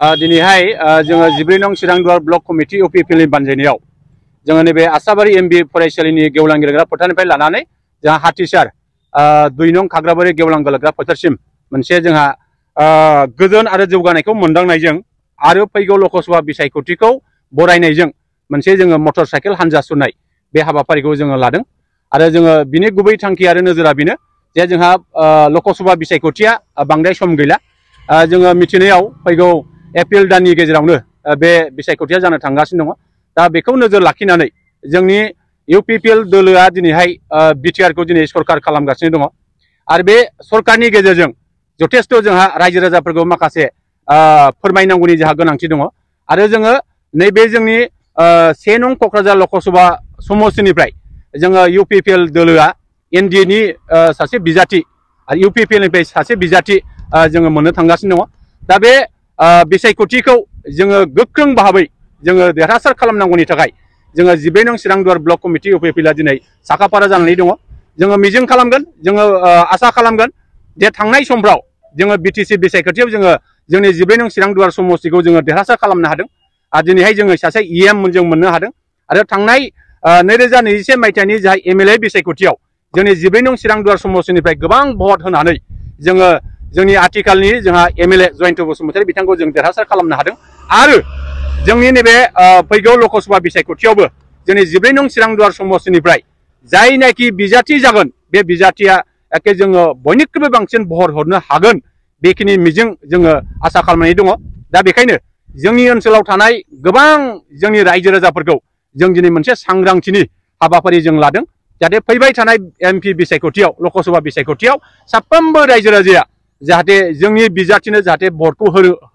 दिनैहाय जोङो 14 नं चिरांदुवार ब्लक कमिटि इउपिपिएलनि बानजायनायाव जोङो नैबे आसाबारि एमबि फरायसालिनि गेवलां गेलेग्रा फोथारनिफ्राय लानानै जोंहा हाथिसार 2 नं खाग्राबारि गेवलां गेलेग्रा फोथारसिम मोनसे जोंहा गोजोन आरो जौगानायखौ मोनदांनायजों आरो फैगौ लकसभा बिसायख'थिखौ बरायनायजों मोनसे जोङो मटर साइकेल हानजा सुरनाय बे हाबाफारिखौ जोङो लादों आरो जोङो बिनि गुबै थांखि आरो नोजोरा बेनो जे जोंहा लकसभा बिसायख'थिया बांद्राय सम गैला जोङो मिथिनायाव फैगौ एप्रिल दाननि गेजेरावनो बे बिसायख'थिया जानो थांगासिनो दङ दा बेखौ नोजोर लाखिनानै जोंनि इउपिपिएल दोलोआ दिनैहाय बिटिआरखौ दिनै सरकार खालामगासिनो दङ आरो बे सरकारनि गेजेरजों जथेस्थ' जोंहा रायजो राजाफोरखौ माखासे फोरमायनांगौनि जोंहा गोनांथि दङ आरो जोङो नैबे जोंनि 1 नं क'क्राझार लकसभा समस्तिनिफ्राय जोङो इउपिपिएल दोलोआ एनडिएनि सासे बिजाथि आरो इउपिपिएलनिफ्राय सासे बिजाथि जोङो मोननो थांगासिनो दङ दा बे बिसायख'थिखौ जोङो गोख्रों भाबै जोङो देरहासार खालामनांगौनि थाखाय जोङो 14 नं चिरांदुवार ब्लक कमिटि इउपिपिएलआ दिनै साखाफारा जानानै दङ जोङो मिजिं खालामगोन जोङो आसा खालामगोन जे थांनाय समफ्राव जोङो बिटिसि बिसायख'थियाव जोङो जोंनि 14 नं चिरांदुवार समस्तिखौ जोङो देरहासार खालामनो हादों आरो दिनैहाय जोङो सासे इएम जों मोननो हादों आरो थांनाय 2021 मायथाइनि जाय एमएलए बिसायख'थियाव जोंनि 14 नं चिरांदुवार समस्तिनिफ्राय गोबां भट होनानै जोङो जोंनि आथिखालनि जोंहा एमएलए जयन्त बसुमतारी बिथांखौ जों देरहासार खालामनो हादों आरो जोंनि नैबे फैगौ लकसभा बिसायख'थियावबो जोंनि 14 नं चिरांदुवार समस्तिनिफ्राय जायनाखि बिजाथि जागोन बे बिजाथिया एखे जोङो बयनिख्रुइबो बांसिन भट हरनो हागोन बेखिनि मिजिं जोङो आसा खालामनानै दङ दा बेखायनो जोंनि ओनसोलाव थानाय गोबां जोंनि रायजो राजाफोरखौ जों दिनै मोनसे सांग्रांथिनि हाबाफारि जों लादों जाहाथे फैबाय थानाय एमपि बिसायख'थियाव लकसभा बिसायख'थियाव साफ्रोमबो रायजो राजाया जाहाथे जोंनि बिजाथिनो जाहाथे भटखौ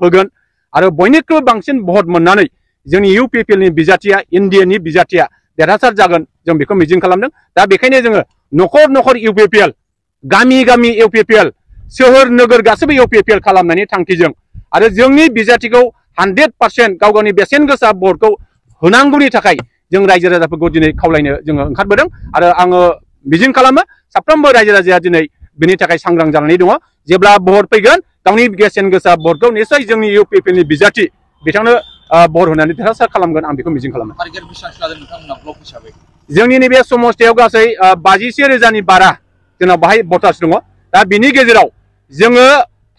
होगोन आरो बयनिख्रुइबो बांसिन भट मोननानै जोंनि इउपिपिएलनि बिजाथिया एनडिएनि बिजाथिया देरहासार जागोन जों बेखौ मिजिं खालामदों दा बेखायनो जोङो न'खर न'खर इउपिपिएल गामि गामि इउपिपिएल सोहोर नोगोर गासैबो इउपिपिएल खालामनायनि थांखिजों आरो जोंनि बिजाथिखौ 100% गाव गावनि बेसेन गोसा भटखौ होनांगौनि थाखाय जों रायजो राजाफोरखौ दिनै खावलायनो जोङो ओंखारबोदों आरो आङो मिजिं खालामो साफ्रोमबो रायजो राजाया दिनै बेनि थाखाय सांग्रां जानानै दङ जेब्ला भट फैगोन गावनि बेसेन गोसा भटखौ निश्चय जोंनि इउपिपिएलनि बिजाथि बिथांनो भट होनानै देरहासार खालामगोन आं बेखौ मिजिं खालामो जोंनि नैबे समस्तियाव गासै 52,000 बारा जोंनाव बाहाय भटार्स दङ दा बिनि गेजेराव जोङो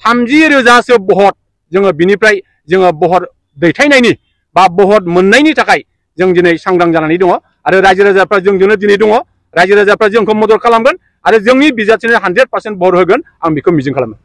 30,000सो भट जोङो बिनिफ्राय जोङो भट दैथायनायनि बा भट मोननायनि थाखाय जों दिनै सांग्रां जानानै दङ आरो रायजो राजाफ्रा जोंजोंनो दिनै दङ रायजो राजाफ्रा जोंखौ मदद खालामगोन आरो जोंनि बिजाथिनो 100% भट होगोन आं बेखौ मिजिं खालामो